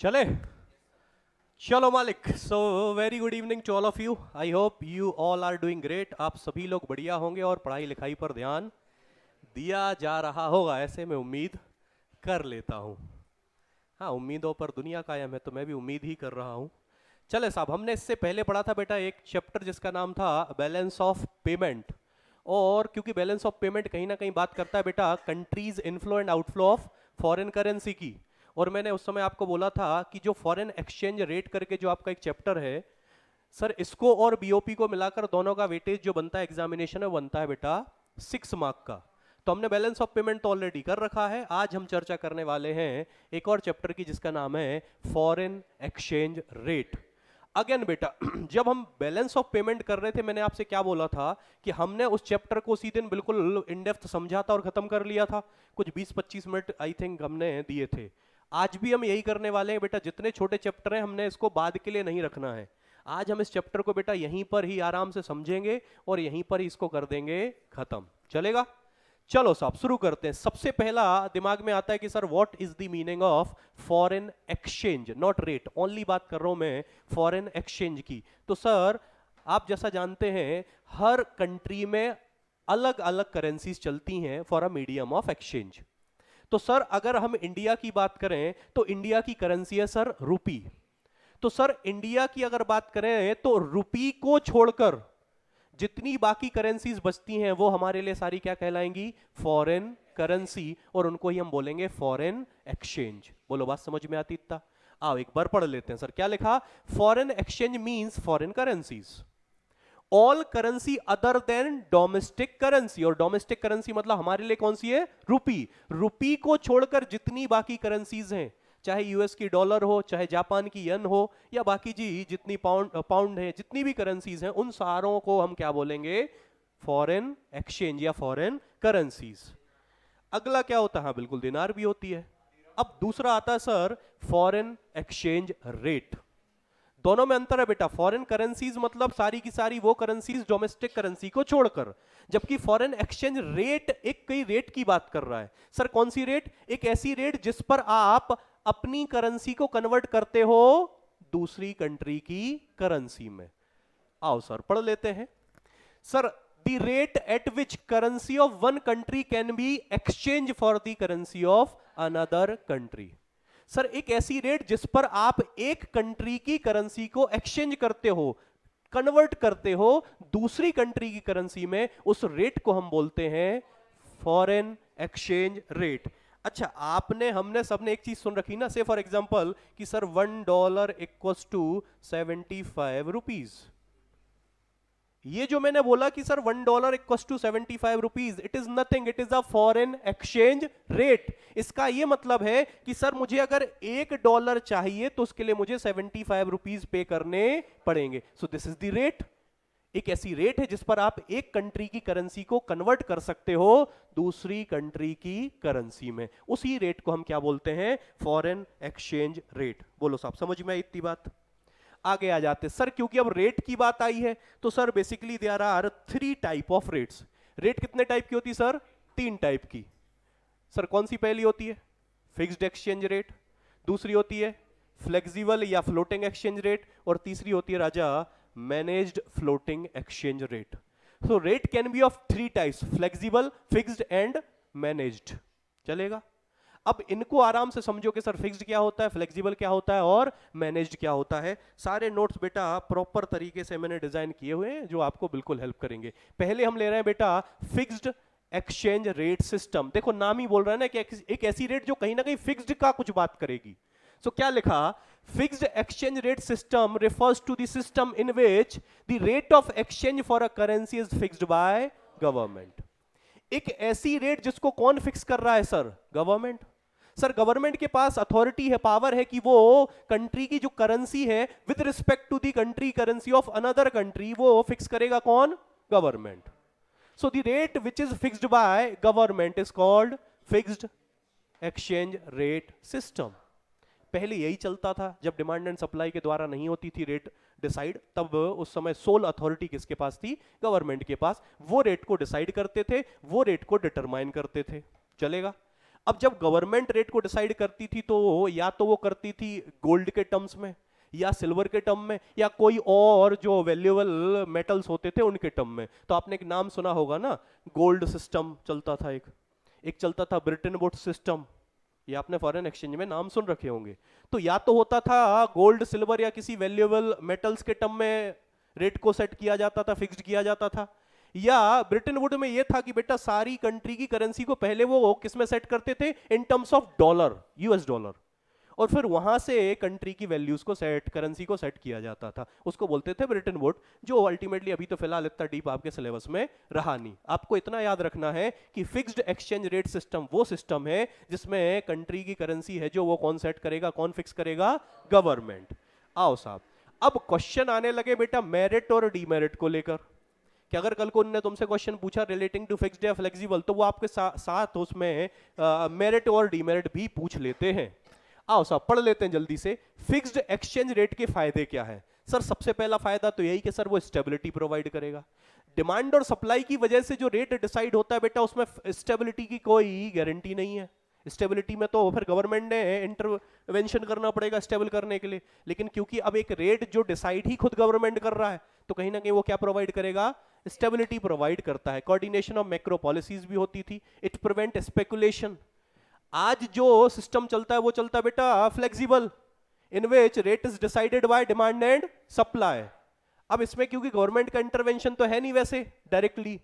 चले चलो मालिक। So very good evening to all of you. I hope you all are doing great. आप सभी लोग बढ़िया होंगे और पढ़ाई लिखाई पर ध्यान दिया जा रहा होगा, ऐसे मैं उम्मीद कर लेता हूँ। हाँ, उम्मीदों पर दुनिया कायम है, तो मैं भी उम्मीद ही कर रहा हूँ। चले साहब, हमने इससे पहले पढ़ा था बेटा एक चैप्टर जिसका नाम था बैलेंस ऑफ पेमेंट। और क्योंकि बैलेंस ऑफ पेमेंट कहीं ना कहीं बात करता है बेटा countries inflow and outflow of foreign currency की। और मैंने उस समय आपको बोला था कि जो फॉरेन एक्सचेंज रेट करके जो आपका एक चैप्टर है सर, इसको और बीओपी को मिलाकर दोनों का वेटेज जो बनता है एग्जामिनेशन में बनता है बेटा 6 मार्क का। तो हमने बैलेंस ऑफ पेमेंट तो ऑलरेडी कर रखा है। आज हम चर्चा करने वाले हैं एक और चैप्टर की जिसका नाम है फॉरेन एक्सचेंज रेट। अगेन बेटा जब हम बैलेंस ऑफ पेमेंट कर रहे थे मैंने आपसे क्या बोला था कि हमने उस चैप्टर को उसी दिन बिल्कुल इन डेप्थ समझा था और खत्म कर लिया था। कुछ 20-25 मिनट आई थिंक हमने दिए थे। आज भी हम यही करने वाले हैं बेटा। जितने छोटे चैप्टर हैं हमने इसको बाद के लिए नहीं रखना है। आज हम इस चैप्टर को बेटा यहीं पर ही आराम से समझेंगे और यहीं पर ही इसको कर देंगे खत्म। चलेगा? चलो साहब शुरू करते हैं। सबसे पहला दिमाग में आता है कि sir what is the meaning of foreign exchange, not rate, only बात कर रहा हूं मैं फॉरेन एक्सचेंज की। तो सर आप जैसा जानते हैं हर कंट्री में अलग अलग करेंसीज चलती हैं for a medium of exchange. तो सर अगर हम इंडिया की बात करें तो इंडिया की करेंसी है सर रुपी। तो सर इंडिया की अगर बात करें तो रुपी को छोड़कर जितनी बाकी करेंसीज बचती हैं वो हमारे लिए सारी क्या कहलाएंगी? Foreign currency. और उनको ही हम बोलेंगे फॉरेन एक्सचेंज। बोलो बात समझ में आती इतना? आओ एक बार पढ़ लेते हैं। सर क्या लिखा? Foreign exchange means foreign currencies all currency other than domestic currency. और डोमेस्टिक करेंसी मतलब हमारे लिए कौन सी है? रुपी। रुपी को छोड़कर जितनी बाकी करेंसीज हैं, चाहे यूएस की डॉलर हो, चाहे जापान की येन हो, या बाकी जी जितनी पाउंड है, जितनी भी करेंसीज हैं उन सारों को हम क्या बोलेंगे? फॉरेन एक्सचेंज या फॉरेन करेंसीज। अगला क्या होता है? हाँ, बिल्कुल दिनार भी होती है। अब दूसरा आता है सर फॉरेन एक्सचेंज रेट। दोनों में अंतर है बेटा। फॉरेन करेंसीज मतलब सारी की सारी वो करेंसीज डोमेस्टिक करेंसी को छोड़कर, जबकि फॉरेन एक्सचेंज रेट एक कई रेट की बात कर रहा है। सर कौन सी रेट? एक ऐसी रेट जिस पर आप अपनी करेंसी को कन्वर्ट करते हो दूसरी कंट्री की करेंसी में। आओ सर पढ़ लेते हैं। Sir the rate at which currency of one country can be exchange for the currency of another country. Sir एक ऐसी रेट जिस पर आप एक कंट्री की करेंसी को एक्सचेंज करते हो, कन्वर्ट करते हो दूसरी कंट्री की करेंसी में, उस रेट को हम बोलते हैं फॉरेन एक्सचेंज रेट। अच्छा, आपने हमने सबने एक चीज सुन रखी ना, से फॉर एग्जांपल कि सर $1 इक्वल्स टू 75 रुपीज। ये जो मैंने बोला कि sir $1 equals to 75 rupees, it is nothing, it is a foreign exchange rate. इसका ये मतलब है कि सर मुझे अगर $1 चाहिए तो उसके लिए मुझे 75 रुपीज पे करने पड़ेंगे। So this is the rate. एक ऐसी रेट है जिस पर आप एक कंट्री की करेंसी को कन्वर्ट कर सकते हो दूसरी कंट्री की करेंसी में। उसी रेट को हम क्या बोलते हैं? Foreign exchange rate. बोलो साहब समझ में आई इतनी बात? आगे आ जाते सर, क्योंकि अब रेट की बात आई है तो sir basically there are 3 type of rates. Rate कितने टाइप की होती सर? 3 टाइप की। सर कौन सी पहली होती है? Fixed exchange rate. दूसरी होती है फ्लेक्सिबल या फ्लोटिंग एक्सचेंज रेट। और तीसरी होती है राजा managed floating exchange rate. So rate can be of 3 types, flexible, fixed and managed. चलेगा? अब इनको आराम से समझो कि सर फिक्स्ड क्या होता है, फ्लेक्सिबल क्या होता है और मैनेज्ड क्या होता है। सारे नोट्स बेटा प्रॉपर तरीके से मैंने डिजाइन किए हुए हैं जो आपको बिल्कुल हेल्प करेंगे। पहले हम ले रहे हैं बेटा फिक्स्ड एक्सचेंज रेट सिस्टम। देखो नाम ही बोल रहा है ना कि एक ऐसी रेट जो कहीं ना कहीं फिक्स्ड का कुछ बात करेगी। सो क्या लिखा? Fixed exchange rate system refers to the system in which the rate of exchange for a currency is fixed by government। एक ऐसी रेट जिसको कौन फिक्स कर रहा है सर? गवर्नमेंट। सर गवर्नमेंट के पास अथॉरिटी है, पावर है कि वो कंट्री की जो करेंसी है with respect to the country currency of another country वो फिक्स करेगा कौन? Government. So the rate which is fixed by government is called fixed exchange rate system. पहले यही चलता था जब डिमांड एंड सप्लाई के द्वारा नहीं होती थी रेट डिसाइड, तब उस समय सोल अथॉरिटी किसके पास थी? गवर्नमेंट के पास। वो रेट को डिसाइड करते थे, वो रेट को डिटरमाइन करते थे। चलेगा? अब जब गवर्नमेंट रेट को डिसाइड करती थी तो या तो वो करती थी गोल्ड के टर्म्स में, या सिल्वर के टर्म में, या कोई और जो वैल्यूएबल मेटल्स होते थे उनके टर्म में। तो आपने एक नाम सुना होगा ना, गोल्ड सिस्टम चलता था, एक चलता था ब्रिटेन वुड्स सिस्टम, ये आपने फॉरेन एक्सचेंज में नाम सुन रखे होंगे। तो या तो होता था गोल्ड सिल्वर या किसी वैल्यूएबल मेटल्स के टर्म में रेट को सेट किया जाता था, फिक्स्ड किया जाता था, या ब्रिटेन वुड में यह था कि बेटा सारी कंट्री की करेंसी को पहले वो किस में सेट करते थे, इन terms of dollar, US dollar, और फिर वहां से कंट्री की वैल्यूज को सेट, करेंसी को सेट किया जाता था, उसको बोलते थे ब्रिटेन वुड, जो अल्टीमेटली अभी तो फिलहाल इतना डीप आपके सिलेबस में रहा नहीं। आपको इतना याद रखना है कि फिक्स्ड एक्सचेंज रेट सिस्टम वो सिस्टम है जिसमें कंट्री की करेंसी है जो वो कौन सेट करेगा, कौन फिक्स करेगा, गवर्नमेंट। आओ साहब, अब क्वेश्चन आने लगे बेटा मेरिट और डीमेरिट को लेकर, कि अगर कल को उन्होंने तुमसे क्वेश्चन पूछा रिलेटिंग टू फिक्स्ड या फ्लेक्सिबल, तो वो आपके साथ उसमें मेरिट और डीमेरिट भी पूछ लेते हैं। आओ साहब पढ़ लेते हैं जल्दी से। फिक्स्ड एक्सचेंज रेट के फायदे क्या है सर? सबसे पहला फायदा तो यही कि सर वो स्टेबिलिटी प्रोवाइड करेगा। डिमांड और सप्लाई की वजह से जो रेट डिसाइड होता है बेटा, उसमें स्टेबिलिटी की कोई गारंटी नहीं है। स्टेबिलिटी में तो फिर गवर्नमेंट ने इंटरवेंशन करना पड़ेगा स्टेबल करने के लिए, लेकिन क्योंकि अब एक रेट जो डिसाइड ही खुद गवर्नमेंट कर रहा है, तो कहीं ना कहीं वो क्या प्रोवाइड करेगा, स्टेबिलिटी प्रोवाइड करता है। कोऑर्डिनेशन ऑफ मैक्रो पॉलिसीज भी होती थी। It prevent speculation. आज जो सिस्टम चलता है वो चलता है बेटा flexible, in which rate is decided by demand and supply. अब इसमें क्योंकि गवर्नमेंट का इंटरवेंशन तो है नहीं वैसे डायरेक्टली,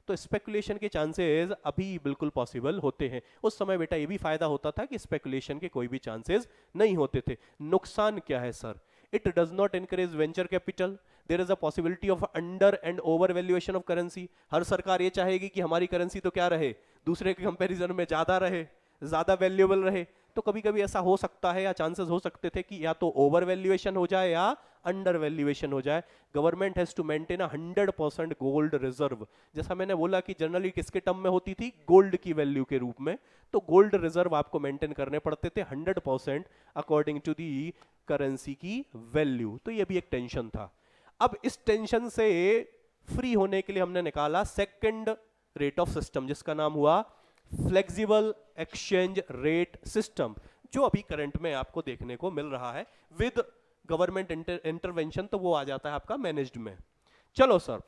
तो स्पेकुलेशन के चांसेस अभी बिल्कुल पॉसिबल होते हैं। उस समय बेटा ये भी फायदा होता था कि स्पेकुलेशन के कोई भी चांसेस नहीं होते थे। नुकसान क्या है sir? It does not encourage venture capital. There is a possibility of under and over valuation of currency. हर सरकार ये चाहेगी कि हमारी करेंसी तो क्या रहे, दूसरे के कंपैरिजन में ज्यादा रहे, ज्यादा वैल्यूएबल रहे। तो कभी कभी ऐसा हो सकता है या चांसेस हो सकते थे कि या तो ओवर वैल्यूएशन हो जाए या अंडर वैल्यूएशन हो जाए। Government has to maintain 100% gold reserve. जैसा मैंने बोला कि जनरली किसके टर्म में होती थी, गोल्ड की वैल्यू के रूप में, तो गोल्ड रिजर्व आपको मेंटेन करने पड़ते थे 100% अकॉर्डिंग टू दी करेंसी की वैल्यू। तो ये भी एक टेंशन था। अब इस टेंशन से फ्री होने के लिए हमने निकाला सेकंड रेट ऑफ सिस्टम, जिसका नाम हुआ फ्लेक्सिबल एक्सचेंज रेट सिस्टम, जो अभी करंट में आपको देखने को मिल रहा है। विद गवर्नमेंट इंटरवेंशन तो वो आ जाता है आपका मैनेज्ड में। चलो sir,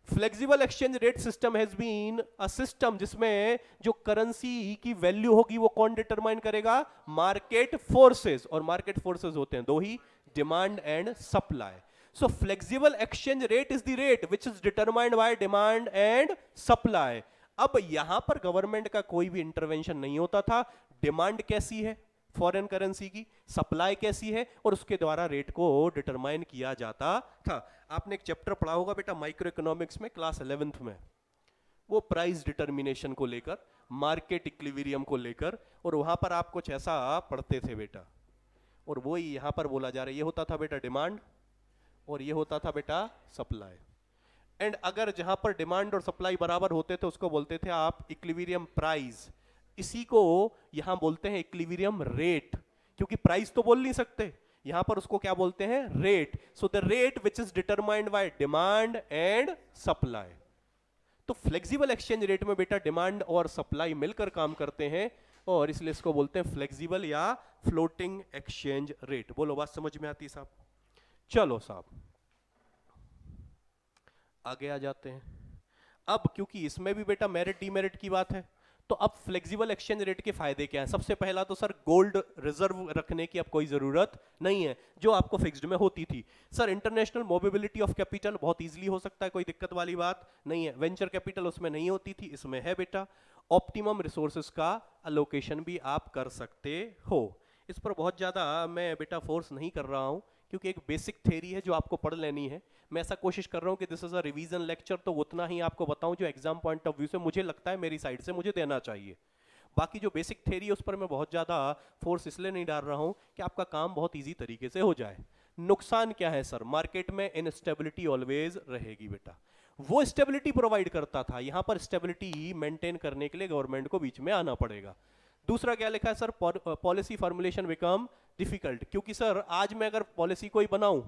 flexible exchange rate system has been a system जिसमें जो करेंसी की वैल्यू होगी वो कौन डिटरमाइन करेगा, मार्केट फोर्सेस। और मार्केट फोर्सेस होते हैं दो ही, demand and supply. So flexible exchange rate is the rate which is determined by demand and supply. अब यहां पर गवर्नमेंट का कोई भी इंटरवेंशन नहीं होता था। डिमांड कैसी है फॉरेन करेंसी की, सप्लाई कैसी है, और उसके द्वारा रेट को डिटरमाइन किया जाता था। आपने एक चैप्टर पढ़ा होगा बेटा माइक्रो इकोनॉमिक्स में, क्लास 11th में, वो प्राइस डिटर्मिनेशन को लेकर, मार्केट इक्विलिब्रियम को लेकर, और वहां पर आप कुछ ऐसा पढ़ते थे बेटा, और वो ही यहां पर बोला जा रहा है। ये होता था बेटा डिमांड और ये होता था बेटा सप्लाई। एंड अगर जहां पर डिमांड और सप्लाई बराबर होते थे उसको बोलते थे आप इक्विलिब्रियम प्राइस। इसी को यहां बोलते हैं इक्विलिब्रियम रेट, क्योंकि प्राइस तो बोल नहीं सकते, यहां पर उसको क्या बोलते हैं, rate. So the rate which is determined by demand and supply. तो फ्लेक्सिबल एक्सचेंज रेट में बेटा डिमांड और सप्लाई मिलकर काम करते हैं, और इसलिए इसको बोलते हैं फ्लेक्सिबल या फ्लोटिंग एक्सचेंज रेट। बोलो बात समझ में आती साहब? चलो साहब आगे आ जाते हैं। अब क्योंकि इसमें भी बेटा मेरिट डीमेरिट की बात है, तो अब फ्लेक्सिबल एक्सचेंज रेट के फायदे क्या हैं? सबसे पहला तो सर गोल्ड रिजर्व रखने की अब कोई जरूरत नहीं है, जो आपको फिक्स्ड में होती थी। Sir international mobility of capital बहुत इजीली हो सकता है, कोई दिक्कत वाली बात नहीं है। वेंचर कैपिटल उसमें नहीं होती थी, इसमें है बेटा। ऑप्टिमम रिसोर्सेज का अलोकेशन भी आप कर सकते हो। इस पर बहुत ज्यादा मैं बेटा फोर्स नहीं कर रहा हूं, क्योंकि एक बेसिक थ्योरी है जो आपको पढ़ लेनी है। मैं ऐसा कोशिश कर रहा हूं कि this is a revision lecture, तो उतना ही आपको बताऊं जो एग्जाम पॉइंट ऑफ व्यू से मुझे लगता है मेरी साइड से मुझे देना चाहिए। बाकी जो बेसिक थ्योरी है उस पर मैं बहुत ज्यादा फोर्स इसलिए नहीं डाल रहा हूं कि आपका काम बहुत ईजी तरीके से हो जाए। नुकसान क्या है सर? मार्केट में इनस्टेबिलिटी ऑलवेज रहेगी बेटा। वो स्टेबिलिटी प्रोवाइड करता था, यहां पर स्टेबिलिटी मेंटेन करने के लिए गवर्नमेंट को बीच में आना पड़ेगा। दूसरा क्या लिखा है sir? Policy formulation become difficult, क्योंकि सर आज मैं अगर पॉलिसी कोई बनाऊं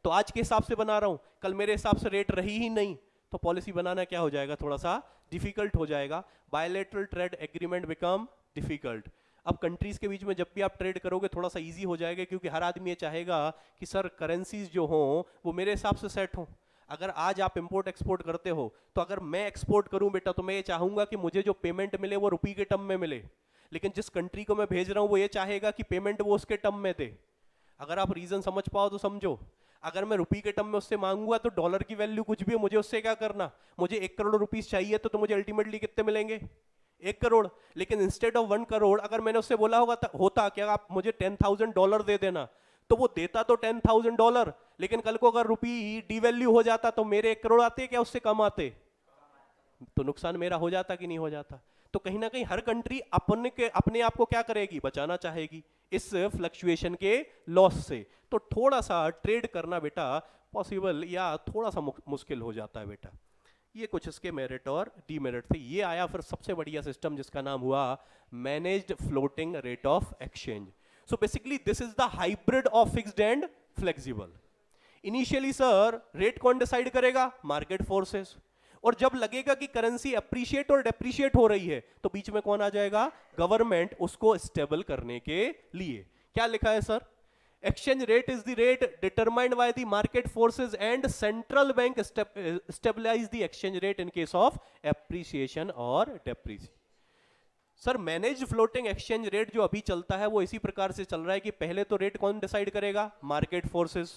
तो आज के हिसाब से बना रहा हूं, कल मेरे हिसाब से रेट रही ही नहीं, तो पॉलिसी बनाना क्या हो जाएगा, थोड़ा सा डिफिकल्ट हो जाएगा। Bilateral trade agreement become difficult. अब कंट्रीज के बीच में जब भी आप ट्रेड करोगे थोड़ा सा इजी हो जाएगा, क्योंकि हर आदमी ये चाहेगा कि सर करेंसीज जो हो वो मेरे हिसाब से सेट हो। अगर आज आप इंपोर्ट एक्सपोर्ट करते हो तो अगर मैं एक्सपोर्ट करूं बेटा तो मैं ये चाहूंगा कि मुझे जो पेमेंट मिले वो रुपये के टर्म में मिले, लेकिन जिस कंट्री को मैं भेज रहा हूं वो ये चाहेगा कि पेमेंट वो उसके टर्म में दे। अगर आप रीजन समझ पाओ तो समझो। अगर मैं रुपये के टर्म में उससे मांगूंगा तो डॉलर की वैल्यू कुछ भी है, मुझे उससे क्या करना, मुझे 1 करोड़ रुपीस चाहिए तो मुझे अल्टीमेटली कितने मिलेंगे, 1 करोड़। लेकिन इंस्टेड ऑफ 1 करोड़ अगर मैंने उससे बोला होता कि आप मुझे $10,000 दे देना, तो वो देता तो $10,000, लेकिन कल को अगर रुपी डिवैल्यू हो जाता तो मेरे 1 करोड़ आते क्या उससे कम आते, तो नुकसान मेरा हो जाता कि नहीं हो जाता। तो कहीं ना कहीं हर कंट्री अपने आप को क्या करेगी, बचाना चाहेगी इस फ्लक्चुएशन के लॉस से। तो थोड़ा सा ट्रेड करना बेटा पॉसिबल या थोड़ा सा मुश्किल हो जाता है बेटा। ये कुछ इसके मेरिट और डीमेरिट थे। ये आया फिर सबसे बढ़िया सिस्टम जिसका नाम हुआ managed floating rate of exchange. So basically this is the hybrid of fixed and flexible. Initially sir rate कौन डिसाइड करेगा, मार्केट फोर्सेस। और जब लगेगा कि करेंसी अप्रिशिएट और डेप्रिशिएट हो रही है तो बीच में कौन आ जाएगा, गवर्नमेंट, उसको स्टेबल करने के लिए। क्या लिखा है sir, exchange rate is the rate determined by the market forces and central bank stabilize the exchange rate in case of appreciation or depreciation। Sir manage floating exchange rate जो अभी चलता है वो इसी प्रकार से चल रहा है कि पहले तो रेट कौन डिसाइड करेगा, market forces,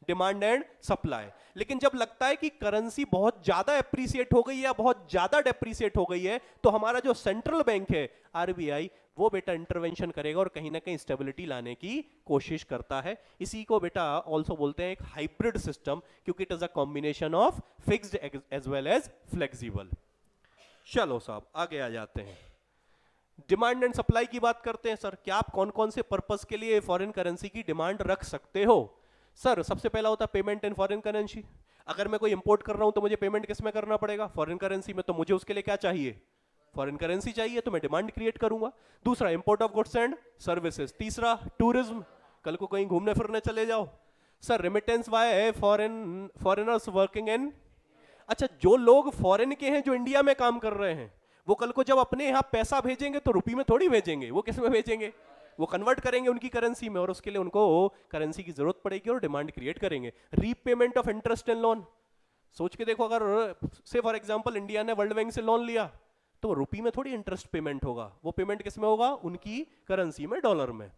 demand and supply. लेकिन जब लगता है कि करेंसी बहुत ज्यादा एप्रिसिएट हो गई है या बहुत ज्यादा डेप्रिसिएट हो गई है तो हमारा जो सेंट्रल बैंक है आरबीआई वो बेटा इंटरवेंशन करेगा और कहीं ना कहीं स्टेबिलिटी लाने की कोशिश करता है। इसी को बेटा ऑल्सो बोलते हैं एक हाइब्रिड सिस्टम, क्योंकि it is a combination of fixed as well as flexible. चलो साहब आगे आ जाते हैं, डिमांड एंड सप्लाई की बात करते हैं। सर क्या आप कौन कौन से पर्पस के लिए फॉरेन करेंसी की डिमांड रख सकते हो। सर सबसे पहला होता है पेमेंट इन फॉरेन करेंसी। अगर मैं कोई इंपोर्ट कर रहा हूं तो मुझे पेमेंट किस में करना पड़ेगा, फॉरेन करेंसी में। तो मुझे उसके लिए क्या चाहिए, फॉरेन करेंसी चाहिए, तो मैं डिमांड क्रिएट करूंगा। दूसरा import of goods and services. तीसरा टूरिज्म, कल को कहीं घूमने फिरने चले जाओ। Sir remittance by foreigners working in, अच्छा जो लोग फॉरेन के हैं जो इंडिया में काम कर रहे हैं वो कल को जब अपने यहाँ पैसा भेजेंगे तो रुपये में थोड़ी भेजेंगे, वो किस में भेजेंगे, वो कन्वर्ट करेंगे उनकी करेंसी में, और उसके लिए उनको करेंसी की जरूरत पड़ेगी और डिमांड क्रिएट करेंगे। Repayment of interest and loan, सोच के देखो अगर से फॉर एग्जांपल इंडिया ने वर्ल्ड बैंक से लोन लिया तो रुपये में थोड़ी इंटरेस्ट पेमेंट होगा, वो पेमेंट किस में होगा, उनकी करेंसी में, डॉलर में।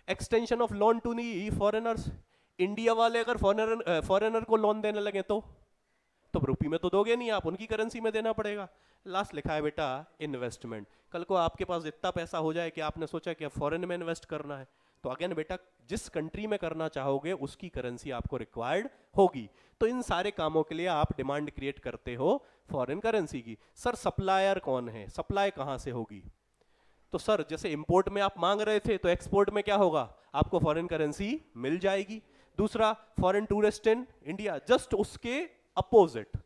Extension of loan to the foreigners, India वाले अगर फॉरेनर को लोन देने लगे तो रुपये में तो दोगे नहीं आप, उनकी करेंसी में देना पड़ेगा। लास्ट लिखा है बेटा इन्वेस्टमेंट, कल को आपके पास इतना पैसा हो जाए कि आपने सोचा कि फॉरेन में इन्वेस्ट करना है तो अगेन बेटा जिस कंट्री में करना चाहोगे उसकी करेंसी आपको रिक्वायर्ड होगी। तो इन सारे कामों के लिए आप डिमांड क्रिएट करते हो फॉरेन करेंसी की। सर सप्लायर कौन है, सप्लाई कहां से होगी, तो सर जैसे इंपोर्ट में आप मांग रहे थे तो एक्सपोर्ट में क्या होगा, आपको फॉरेन करेंसी मिल जाएगी। दूसरा foreign tourist in India, just उसके अपोजिट।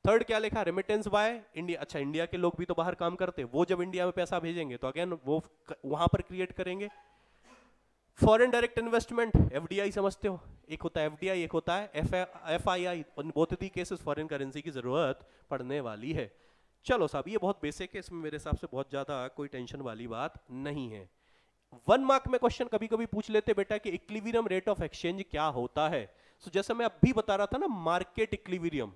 थर्ड क्या लिखा, रेमिटेंस बाय इंडिया, अच्छा इंडिया के लोग भी तो बाहर काम करते हैं, वो जब इंडिया में पैसा भेजेंगे तो अगेन वो वहां पर क्रिएट करेंगे। फॉरेन डायरेक्ट इन्वेस्टमेंट, एफडीआई समझते हो, एक होता है एफडीआई, एक होता है FII. Both the cases foreign currency की जरूरत पड़ने वाली है। चलो साहब ये बहुत बेसिक है, इसमें मेरे हिसाब से बहुत ज्यादा कोई टेंशन वाली बात नहीं है। 1 मार्क में क्वेश्चन कभी कभी पूछ लेते बेटा कि इक्विलिब्रियम रेट ऑफ एक्सचेंज क्या होता है। सो जैसे मैं अभी बता रहा था ना मार्केट इक्विलिब्रियम,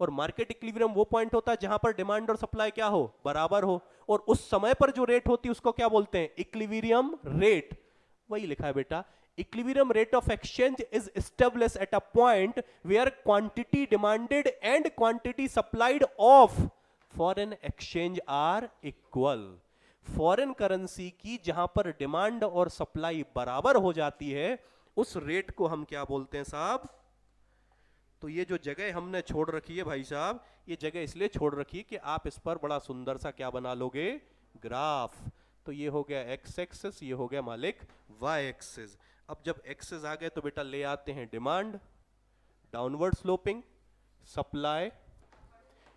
और मार्केट इक्विलिब्रियम वो पॉइंट होता है जहां पर डिमांड और सप्लाई क्या हो, बराबर हो, और उस समय पर जो रेट होती है उसको क्या बोलते हैं, इक्विलिब्रियम रेट। वही लिखा है बेटा, equilibrium rate of exchange is established at a point where quantity demanded and quantity supplied of foreign exchange are equal. Foreign currency की जहां पर डिमांड और सप्लाई बराबर हो जाती है उस रेट को हम क्या बोलते हैं साहब, तो ये जो जगह हमने छोड़ रखी है भाई साहब, ये जगह इसलिए छोड़ रखी है कि आप इस पर बड़ा सुंदर सा क्या बना लोगे, ग्राफ। तो ये हो गया एक्स एक्सिस, ये हो गया मालिक वाई एक्सिस। अब जब एक्सिस आ गए तो बेटा ले आते हैं demand, downward sloping, supply,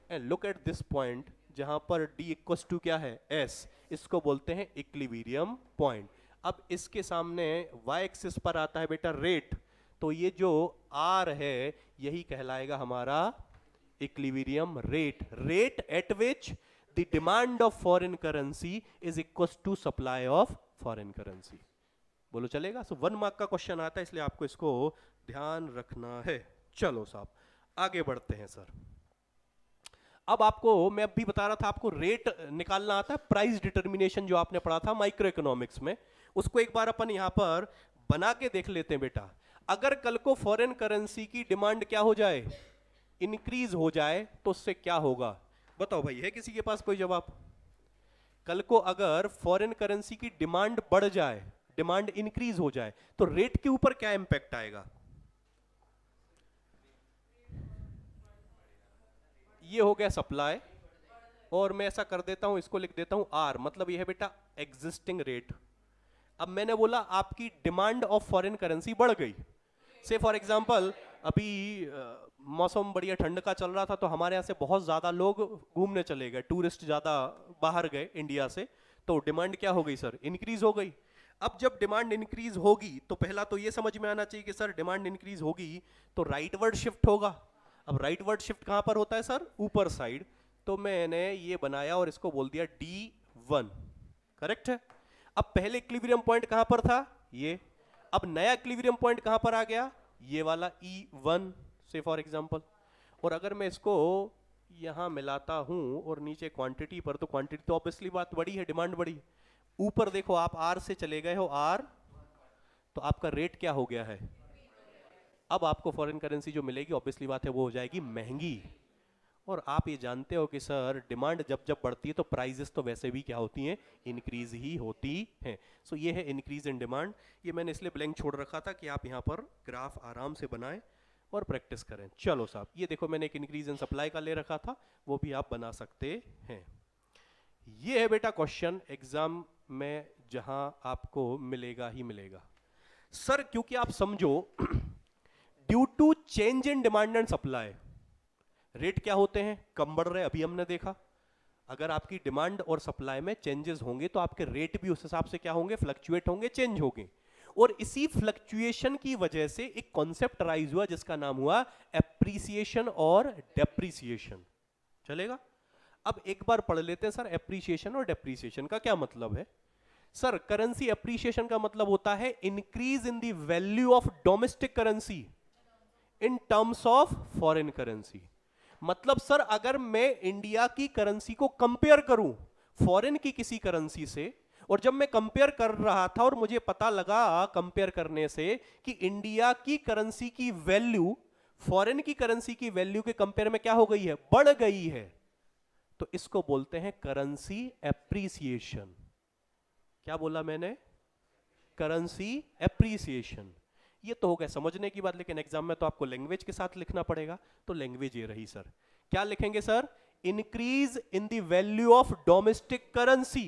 and look at this point जहां पर डी इक्वल्स टू क्या है, एस, इसको बोलते हैं इक्विलिब्रियम पॉइंट। अब इसके सामने वाई एक्सिस पर आता है बेटा रेट, तो ये जो आर है यही कहलाएगा हमारा equilibrium rate, rate at which the demand of foreign currency is equal to supply of foreign currency. बोलो चलेगा? सो 1 मार्क का क्वेश्चन आता है, इसलिए आपको इसको ध्यान रखना है। चलो साहब आगे बढ़ते हैं सर। अब आपको मैं अभी बता रहा था, आपको रेट निकालना आता है, प्राइस डिटर्मिनेशन जो आपने पढ़ा था माइक्रो इकोनॉमिक्स में, उसको एक बार अपन यहां पर बना के देख लेते हैं बेटा। अगर कल को फॉरेन करेंसी की डिमांड क्या हो जाए, इंक्रीज हो जाए, तो उससे क्या होगा? बताओ भाई, है किसी के पास कोई जवाब? कल को अगर फॉरेन करेंसी की डिमांड बढ़ जाए, डिमांड इंक्रीज हो जाए, तो रेट के ऊपर क्या इंपैक्ट आएगा? ये हो गया सप्लाई, और मैं ऐसा कर देता हूं, इसको लिख देता हूं आर, मतलब ये है बेटा एग्जिस्टिंग रेट। अब मैंने बोला आपकी डिमांड ऑफ फॉरेन करेंसी बढ़ गई। से फॉर एग्जांपल अभी मौसम बढ़िया ठंड का चल रहा था, तो हमारे यहाँ से बहुत ज्यादा लोग घूमने चले गए, टूरिस्ट ज्यादा बाहर गए इंडिया से, तो डिमांड क्या हो गई सर? इंक्रीज हो गई। अब जब डिमांड इंक्रीज होगी तो पहला तो ये समझ में आना चाहिए कि सर डिमांड इंक्रीज होगी तो राइटवर्ड शिफ्ट होगा। अब राइटवर्ड शिफ्ट कहां पर होता है सर? ऊपर साइड। तो मैंने ये बनाया और इसको बोल दिया D1, करेक्ट है। अब पहले इक्विलिब्रियम पॉइंट कहां पर था? ये। अब नया इक्विलिब्रियम पॉइंट कहां पर आ गया? ये वाला E1 से फॉर एग्जांपल। और अगर मैं इसको यहां मिलाता हूं और नीचे क्वांटिटी पर, तो क्वांटिटी तो ऑब्वियसली बात बड़ी है, डिमांड बड़ी। ऊपर देखो आप R से चले गए हो, R, तो आपका रेट क्या हो गया है? अब आपको फॉरेन करेंसी जो मिलेगी ऑब्वियसली बात है वो हो जाएगी महंगी। और आप ये जानते हो कि सर डिमांड जब जब बढ़ती है तो प्राइजेस तो वैसे भी क्या होती हैं? इंक्रीज ही होती हैं। सो ये है इंक्रीज इन डिमांड। ये मैंने इसलिए ब्लैंक छोड़ रखा था कि आप यहाँ पर ग्राफ आराम से बनाएं और प्रैक्टिस करें। चलो साहब, ये देखो मैंने एक इंक्रीज इन सप्लाई का ले रखा था, वो भी आप बना सकते हैं। ये है बेटा क्वेश्चन एग्जाम में जहां आपको मिलेगा ही मिलेगा। सर क्योंकि आप समझो due to change in demand and supply rate क्या होते हैं? कम बढ़ रहे, अभी हमने देखा। अगर आपकी डिमांड और सप्लाई में चेंजेस होंगे तो आपके रेट भी उस हिसाब से क्या होंगे? फ्लक्चुएट होंगे, चेंज होंगे। और इसी फ्लक्चुएशन की वजह से एक कॉन्सेप्ट राइज हुआ जिसका नाम हुआ एप्रिसिएशन और डेप्रिसिएशन। चलेगा? अब एक बार पढ़ लेते हैं सर एप्रिसिएशन और डेप्रिसिएशन का क्या मतलब है। सर करेंसी एप्रिसिएशन का मतलब होता है increase in the value of domestic currency in terms of foreign currency. मतलब सर अगर मैं इंडिया की करेंसी को कंपेयर करूं फॉरेन की किसी करेंसी से, और जब मैं कंपेयर कर रहा था और मुझे पता लगा कंपेयर करने से कि इंडिया की करेंसी की वैल्यू फॉरेन की करेंसी की वैल्यू के कंपेयर में क्या हो गई है? बढ़ गई है, तो इसको बोलते हैं करेंसी एप्रिसिएशन। क्या बोला मैंने? Currency appreciation. ये तो हो गया समझने की बात, लेकिन एग्जाम में तो आपको लैंग्वेज के साथ लिखना पड़ेगा। तो लैंग्वेज ये रही सर, क्या लिखेंगे sir? Increase in the value of domestic currency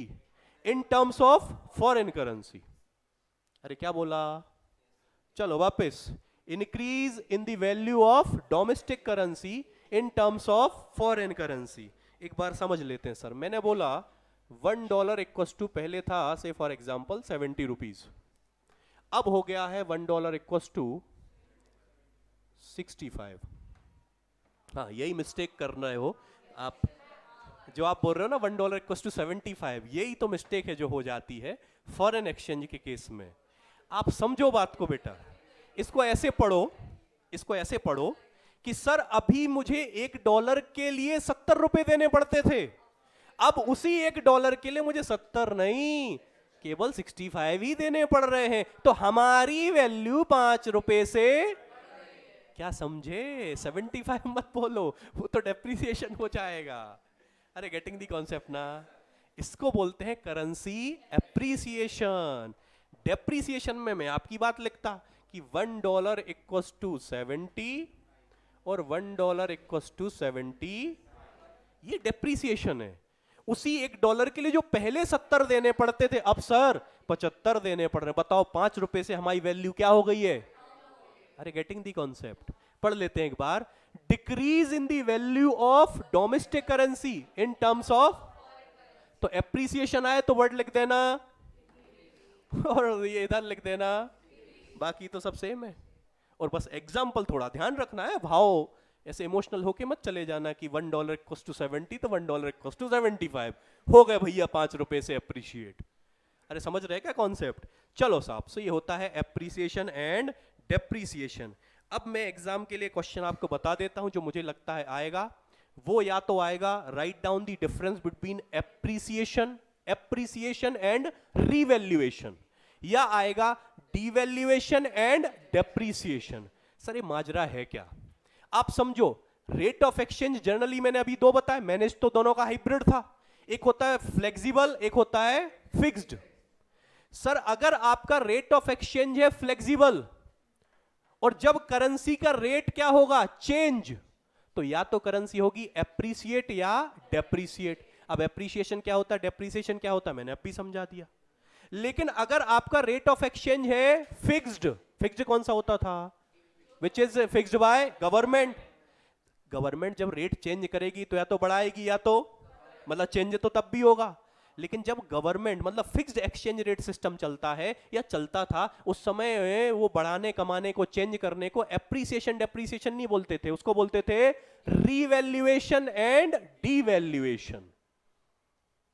in terms of foreign currency. अरे क्या बोला? चलो वापस, increase in the value of domestic currency in terms of foreign currency. एक बार समझ लेते हैं सर। मैंने बोला $1 इक्वल टू, पहले था से फॉर एग्जांपल 70 रुपीज, अब हो गया है $1 इक्वल टू 65। हाँ यही मिस्टेक कर रहे हो आप, जो आप बोल रहे हो ना $1 इक्वल टू 75, यही तो मिस्टेक है जो हो जाती है फॉरेन एक्सचेंज के केस में। आप समझो बात को बेटा, इसको ऐसे पढ़ो, इसको ऐसे पढ़ो कि सर अभी मुझे $1 के लिए 70 रुपए देने पड़ते थे, अब उसी $1 के लिए मुझे 70 नहीं केवल 65 ही देने पड़ रहे हैं, तो हमारी वैल्यू 5 रुपए से, क्या समझे? 75 मत बोलो, वो तो डेप्रिसिएशन हो जाएगा। अरे गेटिंग दी कॉन्सेप्ट ना? इसको बोलते हैं करेंसी एप्रिसिएशन। डेप्रिसिएशन में मैं आपकी बात लिखता कि $1 इक्वल टू 70 और $1 इक्वल टू 70, ये डेप्रिसिएशन है। उसी $1 के लिए जो पहले 70 देने पड़ते थे, अब सर 75 देने पड़ रहे। बताओ 5 रुपए से हमारी वैल्यू क्या हो गई है? अरे गेटिंग दी कॉन्सेप्ट? पढ़ लेते हैं एक बार। Decrease in the value of domestic currency in terms of, तो एप्रिसिएशन आए तो वर्ड लिख देना और ये इधर लिख देना, बाकी तो सब सेम है। और बस एग्जाम्पल थोड़ा ध्यान रखना है, भाव ऐसे इमोशनल होके मत चले जाना कि $1 इक्वल्स टू 70 तो $1 इक्वल्स टू 75 हो गए भैया 5 रुपए से अप्रिशिएट। अरे समझ रहे क्या कॉन्सेप्ट? चलो साहब, सो ये होता है एप्रिसिएशन एंड डेप्रिसिएशन। अब मैं एग्जाम के लिए क्वेश्चन आपको बता देता हूं जो मुझे लगता है आएगा। वो या तो आएगा write down the difference between appreciation and revaluation, या आएगा डिवैल्यूएशन एंड डेप्रिसिएशन। सर ये माजरा है क्या? आप समझो, रेट ऑफ एक्सचेंज जनरली मैंने अभी दो बताए, मैनेज तो दोनों का हाइब्रिड था, एक होता है फ्लेक्सिबल, एक होता है फिक्स्ड। सर अगर आपका रेट ऑफ एक्सचेंज है फ्लेक्सिबल और जब करेंसी का रेट क्या होगा, चेंज, तो या तो करेंसी होगी एप्रिसिएट या डेप्रिसिएट। अब एप्रिसिएशन क्या होता है, डेप्रिसिएशन क्या होता है, मैंने अभी समझा दिया। लेकिन अगर आपका रेट ऑफ एक्सचेंज है फिक्स्ड, फिक्स्ड कौन सा होता था, विच is fixed by government. Government जब रेट चेंज करेगी तो या तो बढ़ाएगी या तो, मतलब चेंज तो तब भी होगा। लेकिन जब गवर्नमेंट मतलब फिक्स्ड एक्सचेंज रेट सिस्टम चलता है या चलता था, उस समय वो बढ़ाने कमाने को, चेंज करने को एप्रिसिएशन डेप्रिसिएशन नहीं बोलते थे, उसको बोलते थे रीवैल्यूएशन एंड डीवैल्यूएशन।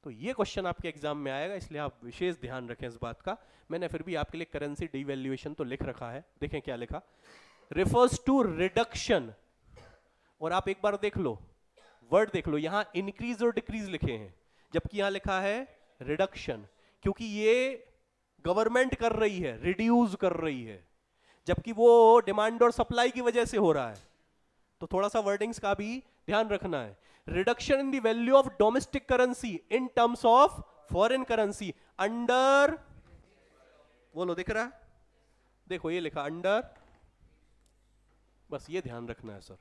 तो ये क्वेश्चन आपके एग्जाम में आएगा, इसलिए आप विशेष ध्यान रखें इस बात का। मैंने फिर भी आपके लिए करेंसी डीवैल्यूएशन तो लिख रखा है, देखें क्या लिखा, रिफर्स टू रिडक्शन। और आप एक बार देख लो, वर्ड देख लो, यहां इंक्रीज और डिक्रीज लिखे हैं, जबकि यहां लिखा है रिडक्शन, क्योंकि ये गवर्नमेंट कर रही है, रिड्यूस कर रही है, जबकि वो डिमांड और सप्लाई की वजह से हो रहा है। तो थोड़ा सा वर्डिंग्स का भी ध्यान रखना है। Reduction in the value of domestic currency in terms of foreign currency under, बोलो दिख रहा है, देखो ये लिखा अंडर, बस ये ध्यान रखना है सर।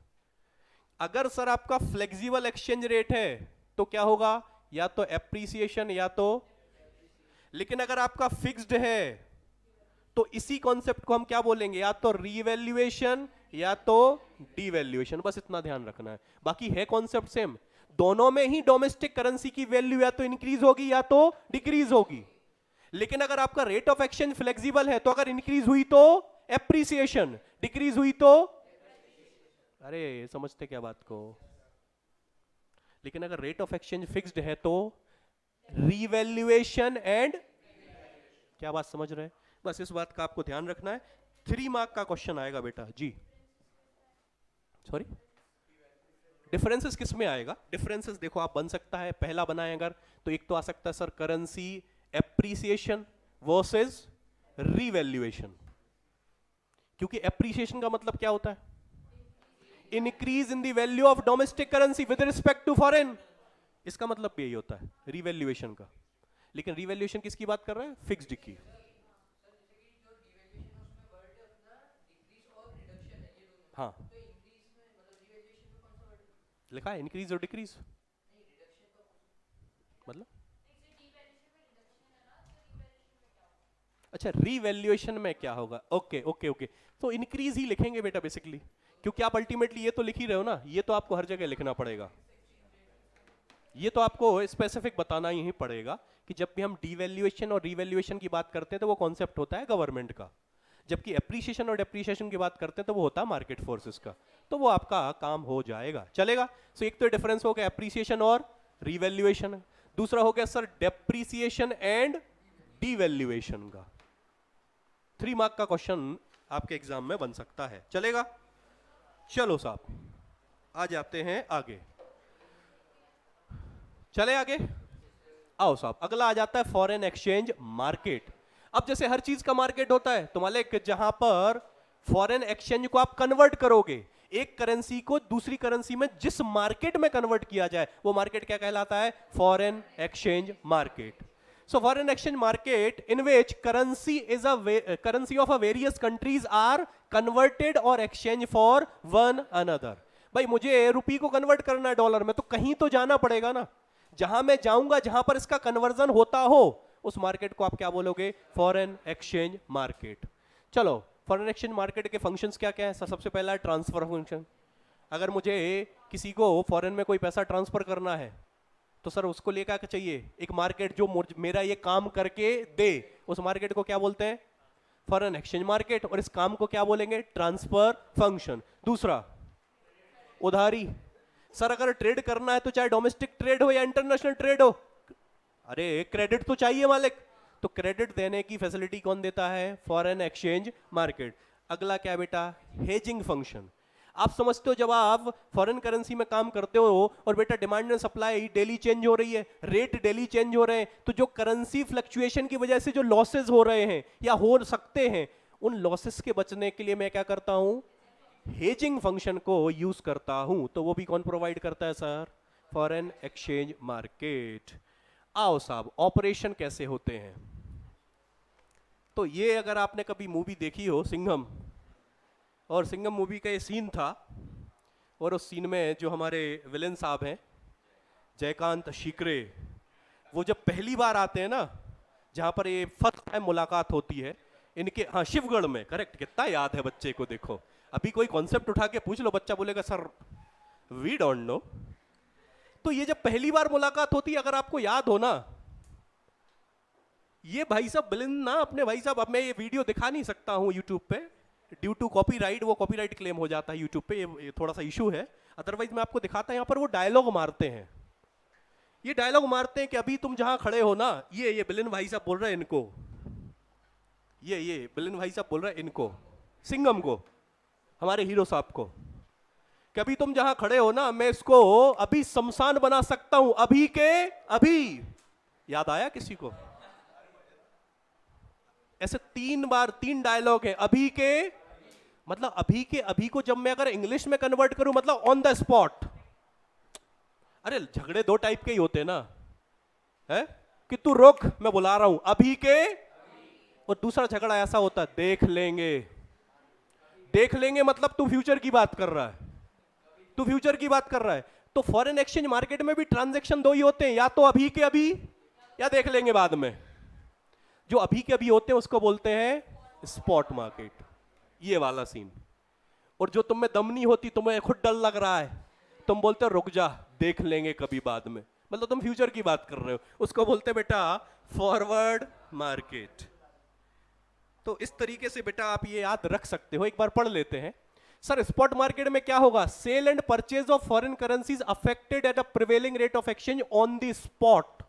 अगर सर आपका फ्लेक्सिबल एक्सचेंज रेट है तो क्या होगा, या तो एप्रिसिएशन या तो, लेकिन अगर आपका फिक्स्ड है तो इसी कॉन्सेप्ट को हम क्या बोलेंगे, या तो रीवैल्यूएशन या तो डीवैल्यूएशन। बस इतना ध्यान रखना है, बाकी है कॉन्सेप्ट सेम। दोनों में ही डोमेस्टिक करेंसी की वैल्यू या तो इंक्रीज होगी या तो डिक्रीज होगी। लेकिन अगर आपका रेट ऑफ एक्सचेंज फ्लेक्सिबल है तो अगर इंक्रीज हुई तो एप्रिसिएशन, डिक्रीज हुई तो, अरे समझते क्या बात को। लेकिन अगर रेट ऑफ एक्सचेंज फिक्स्ड है तो रीवैल्यूएशन एंड, क्या बात समझ रहे हैं? बस इस बात का आपको ध्यान रखना है। 3 मार्क का क्वेश्चन आएगा बेटा जी। सॉरी, डिफरेंसेस किस में आएगा? डिफरेंसेस देखो आप बन सकता है, पहला बनाए अगर तो एक तो आ सकता है sir currency appreciation versus revaluation, क्योंकि एप्रिसिएशन का मतलब क्या होता है, increase in the value of domestic currency with respect to foreign, इसका मतलब भी यही होता है रीवैल्यूएशन का। लेकिन रीवैल्यूएशन किसकी बात कर रहे हैं, फिक्स्ड की। हाँ लिखा है इंक्रीज और डिक्रीज, मतलब अच्छा रीवैल्यूएशन में क्या होगा, ओके ओके ओके, तो इंक्रीज ही लिखेंगे बेटा बेसिकली, क्योंकि आप अल्टीमेटली ये तो लिख ही रहे हो ना, ये तो आपको हर जगह लिखना पड़ेगा, ये तो आपको स्पेसिफिक बताना ही पड़ेगा कि जब भी हम डिवैल्यूएशन और रीवैल्यूएशन की बात करते हैं तो वो कॉन्सेप्ट होता है गवर्नमेंट का, जबकि एप्रिसिएशन और डेप्रिसिएशन की बात करते हैं तो वो होता है मार्केट फोर्सेस का। तो वो आपका काम हो जाएगा, चलेगा। सो एक तो डिफरेंस हो गया एप्रिसिएशन और रीवैल्यूएशन, दूसरा हो गया सर डेप्रिसिएशन एंड डिवैल्यूएशन का। 3 मार्क का क्वेश्चन आपके एग्जाम में बन सकता है, चलेगा। चलो साहब आ जाते हैं आगे, चले आगे, आओ साहब। अगला आ जाता है फॉरेन एक्सचेंज मार्केट। अब जैसे हर चीज का मार्केट होता है तो मालिक, जहां पर फॉरेन एक्सचेंज को आप कन्वर्ट करोगे, एक करेंसी को दूसरी करेंसी में जिस मार्केट में कन्वर्ट किया जाए वो मार्केट क्या कहलाता है, foreign exchange market. So foreign exchange market in which currency is currency of a various countries are converted or exchanged for one another। भाई मुझे रुपी को कन्वर्ट करना है डॉलर में, तो कहीं तो जाना पड़ेगा ना, जहां मैं जाऊंगा जहां पर इसका कन्वर्जन होता हो उस मार्केट को आप क्या बोलोगे, फॉरेन एक्सचेंज मार्केट। चलो फॉरेन एक्सचेंज मार्केट के फंक्शंस क्या क्या है? सबसे पहला है ट्रांसफर फंक्शन। अगर मुझे किसी को फॉरेन में कोई पैसा ट्रांसफर करना है तो सर उसको लिए क्या चाहिए, एक मार्केट जो मेरा ये काम करके दे, उस मार्केट को क्या बोलते हैं, फॉरेन एक्सचेंज मार्केट, और इस काम को क्या बोलेंगे, ट्रांसफर फंक्शन। दूसरा उधारी। सर अगर ट्रेड करना है तो चाहे डोमेस्टिक ट्रेड हो या इंटरनेशनल ट्रेड हो, अरे क्रेडिट तो चाहिए मालिक। तो क्रेडिट देने की फैसिलिटी कौन देता है? Foreign exchange market. अगला क्या बेटा? Hedging function. आप समझते हो जब आप फॉरेन करेंसी में काम करते हो और बेटा demand and supply daily change हो रही है, रेट डेली चेंज हो रहे हैं, तो जो करेंसी फ्लक्चुएशन की वजह से जो लॉसेस हो रहे हैं या हो सकते हैं, उन लॉसेस के बचने के लिए मैं क्या करता हूं? हेजिंग फंक्शन को यूज करता हूं। तो वो भी कौन प्रोवाइड करता है सर? Foreign exchange market. आओ साहब, ऑपरेशन कैसे होते हैं? तो ये अगर आपने कभी मूवी देखी हो सिंघम, और सिंघम मूवी का ये सीन था, और उस सीन में जो हमारे विलेन साहब हैं जयकांत शिकरे, वो जब पहली बार आते हैं ना, जहां पर ये फर्स्ट टाइम मुलाकात होती है इनके, हाँ शिवगढ़ में, करेक्ट। कितना याद है बच्चे को, देखो अभी कोई कॉन्सेप्ट उठा के पूछ लो, बच्चा बोलेगा सर वी डोंट नो। तो ये जब पहली बार मुलाकात होती है, अगर आपको याद हो ना, ये भाई साहब विलेन ना अपने भाई साहब, अब मैं ये वीडियो दिखा नहीं सकता हूं यूट्यूब पे ड्यू टू कॉपीराइट, वो कॉपीराइट क्लेम हो जाता है यूट्यूब पे, ये थोड़ा सा इशू है। अदरवाइज मैं आपको दिखाता यहां पर वो डायलॉग मारते हैं। ये डायलॉग मारते हैं कि अभी तुम जहां खड़े हो ना, ये विलेन भाई साहब बोल रहे हैं इनको, ये विलेन भाई साहब बोल रहे हैं इनको, सिंघम को, हमारे हीरो साहब को, कि अभी तुम जहां खड़े हो ना, मैं इसको अभी शमशान बना सकता हूं, अभी के अभी। याद आया किसी को? ऐसे 3 बार 3 डायलॉग है, अभी के मतलब अभी के अभी को जब मैं अगर इंग्लिश में कन्वर्ट करूं, मतलब ऑन द स्पॉट। अरे झगड़े 2 टाइप के ही होते हैं ना, है कि तू रोक मैं बुला रहा हूं अभी के, और दूसरा झगड़ा ऐसा होता है देख लेंगे। देख लेंगे मतलब तू फ्यूचर की बात कर रहा है, तू फ्यूचर की बात कर रहा है। तो फॉरेन एक्सचेंज मार्केट में भी ट्रांजैक्शन 2 ही होते हैं, या तो अभी के अभी या देख लेंगे बाद में। जो अभी के अभी होते हैं उसको बोलते हैं स्पॉट मार्केट, ये वाला सीन। और जो तुम में दम नहीं होती, तुम्हें खुद डर लग रहा है, तुम बोलते हो रुक जा देख लेंगे कभी बाद में, मतलब तुम फ्यूचर की बात कर रहे हो, उसको बोलते हैं बेटा फॉरवर्ड मार्केट। तो इस तरीके से बेटा आप ये याद रख सकते हो, एक बार पढ़ लेते हैं। सर स्पॉट मार्केट में क्या होगा? Sale and purchase of foreign currencies affected at a prevailing rate of exchange on the spot.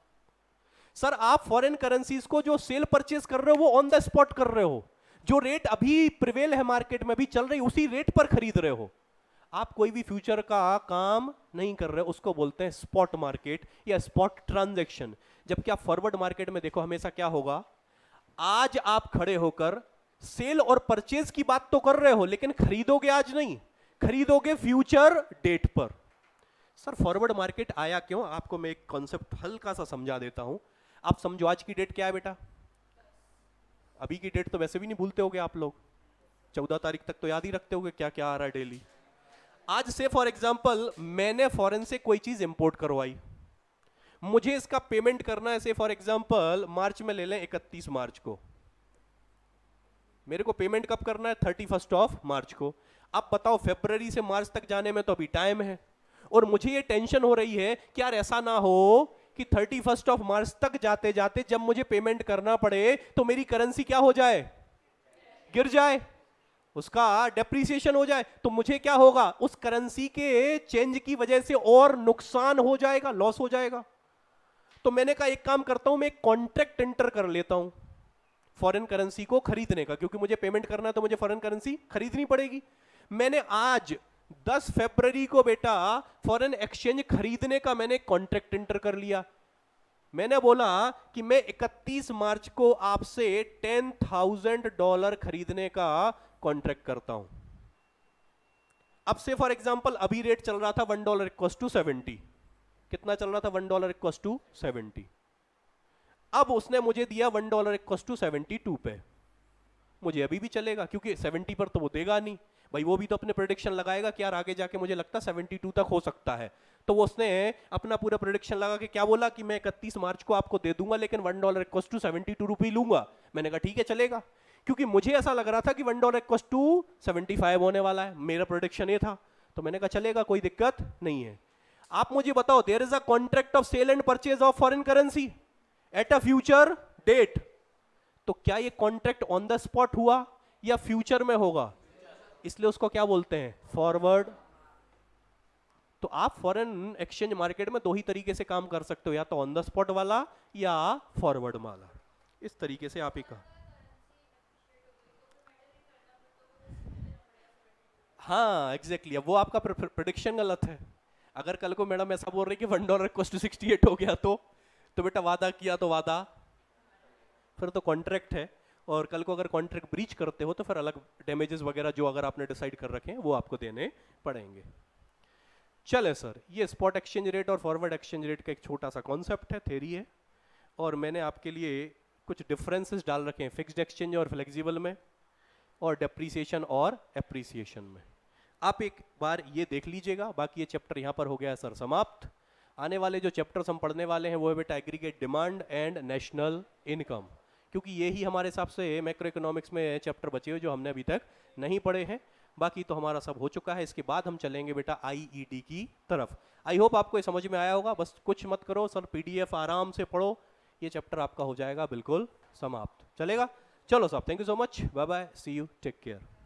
Sir आप फॉरेन करेंसीज को जो सेल परचेज कर रहे हो वो ऑन द स्पॉट कर रहे हो, जो रेट अभी प्रिवेल है मार्केट में, अभी चल रही उसी रेट पर खरीद रहे हो। आप कोई भी फ्यूचर का काम नहीं कर रहे हो, उसको बोलते हैं स्पॉट मार्केट या स्पॉट ट्रांजैक्शन। जबकि आप फॉरवर्ड मार्केट में देखो हमेशा क्या होगा, आज आप खड़े होकर सेल और परचेज की बात तो कर रहे हो, लेकिन खरीदोगे आज नहीं, खरीदोगे फ्यूचर डेट पर। सर फॉरवर्ड मार्केट आया क्यों? आपको मैं एक कॉन्सेप्ट हल्का सा समझा देता हूं। आप समझो आज की डेट क्या है बेटा? अभी की डेट तो वैसे भी नहीं भूलते होगे आप लोग, 14 तारीख तक तो याद ही रखते होगे क्या क्या आ रहा है डेली। आज से फॉर एग्जांपल मैंने फॉरेन से कोई चीज इंपोर्ट करवाई, मुझे इसका पेमेंट करना है, से फॉर एग्जांपल मार्च में ले लें 31 मार्च को, मेरे को पेमेंट कब करना है? 31 ऑफ मार्च को। अब बताओ फरवरी से मार्च तक जाने में तो अभी टाइम है, और मुझे ये टेंशन हो रही है कि यार ऐसा ना हो कि 31 ऑफ मार्च तक जाते जाते जब मुझे पेमेंट करना पड़े तो मेरी करेंसी क्या हो जाए? गिर जाए, उसका डेप्रिसिएशन हो जाए, तो मुझे क्या होगा? उस करेंसी के चेंज की वजह से और नुकसान हो जाएगा, लॉस हो जाएगा। तो मैंने कहा एक काम करता हूं, मैं एक कॉन्ट्रैक्ट एंटर कर लेता हूं फॉरेन करेंसी को खरीदने का, क्योंकि मुझे पेमेंट करना है तो मुझे फॉरेन करेंसी खरीदनी पड़ेगी। मैंने आज 10 फरवरी को बेटा फॉरेन एक्सचेंज खरीदने का मैंने कॉन्ट्रैक्ट एंटर कर लिया। मैंने बोला कि मैं 31 मार्च को आपसे $10,000 खरीदने का कॉन्ट्रैक्ट करता हूं। अब से फॉर एग्जांपल अभी रेट चल रहा था $1 इक्वल्स टू 70। कितना चल रहा था? $1 इक्वल्स टू 70। अब उसने मुझे दिया $1 इक्वल्स टू 72 पे। मुझे अभी भी चलेगा क्योंकि 70 पर तो वो देगा नहीं भाई, वो भी तो अपने प्रेडिक्शन लगाएगा कि यार आगे जाके मुझे लगता 72 तक हो सकता है। तो वो उसने अपना पूरा प्रेडिक्शन लगा के क्या बोला कि मैं 31 मार्च को आपको दे दूंगा, लेकिन $1 इक्वल्स टू 72 रुपये लूंगा। मैंने कहा ठीक है चलेगा, क्योंकि मुझे ऐसा लग रहा था कि $1 इक्वल्स टू 75 होने वाला है, मेरा प्रेडिक्शन ये था। तो मैंने कहा चलेगा, कोई दिक्कत नहीं है। आप मुझे बताओ, there is a contract of sale and purchase of foreign currency at a future date. तो क्या ये कॉन्ट्रैक्ट ऑन द स्पॉट हुआ या फ्यूचर में होगा? इसलिए उसको क्या बोलते हैं? फॉरवर्ड तो आप फॉरेन एक्सचेंज मार्केट में दो ही तरीके से काम कर सकते हो, या तो ऑन द स्पॉट वाला या फॉरवर्ड वाला। इस तरीके से आप ही का, हाँ एग्जैक्टली। अब वो आपका प्रिडिक्शन गलत है। अगर कल को मैडम ऐसा बोल रही कि $1 इक्वल्स टू 68 हो गया तो बेटा वादा किया तो वादा, फिर तो कॉन्ट्रैक्ट है। और कल को अगर कॉन्ट्रैक्ट ब्रीच करते हो तो फिर अलग डैमेजेस वगैरह जो अगर आपने डिसाइड कर रखे हैं वो आपको देने पड़ेंगे। चले सर, ये स्पॉट एक्सचेंज रेट और फॉरवर्ड एक्सचेंज रेट का एक छोटा सा कॉन्सेप्ट है, थ्योरी है, और मैंने आपके लिए कुछ डिफरेंसेस डाल रखे हैं फिक्स्ड एक्सचेंज और फ्लेक्सिबल में, और डेप्रीसिएशन और एप्रीसिएशन में। आप एक बार ये देख लीजिएगा। बाकी ये चैप्टर यहाँ पर हो गया है सर समाप्त। आने वाले जो चैप्टर्स हम पढ़ने वाले हैं वो है बेटा aggregate demand and national income, क्योंकि ये ही हमारे हिसाब से मैक्रो इकोनॉमिक्स में चैप्टर बचे हुए जो हमने अभी तक नहीं पढ़े हैं। बाकी तो हमारा सब हो चुका है। इसके बाद हम चलेंगे बेटा आईईडी की तरफ। आई होप आपको ये समझ में आया होगा। बस कुछ मत करो सर, पीडीएफ आराम से पढ़ो, ये चैप्टर आपका हो जाएगा बिल्कुल समाप्त। चलेगा? चलो साहब, thank you so much, bye bye, see you, take care.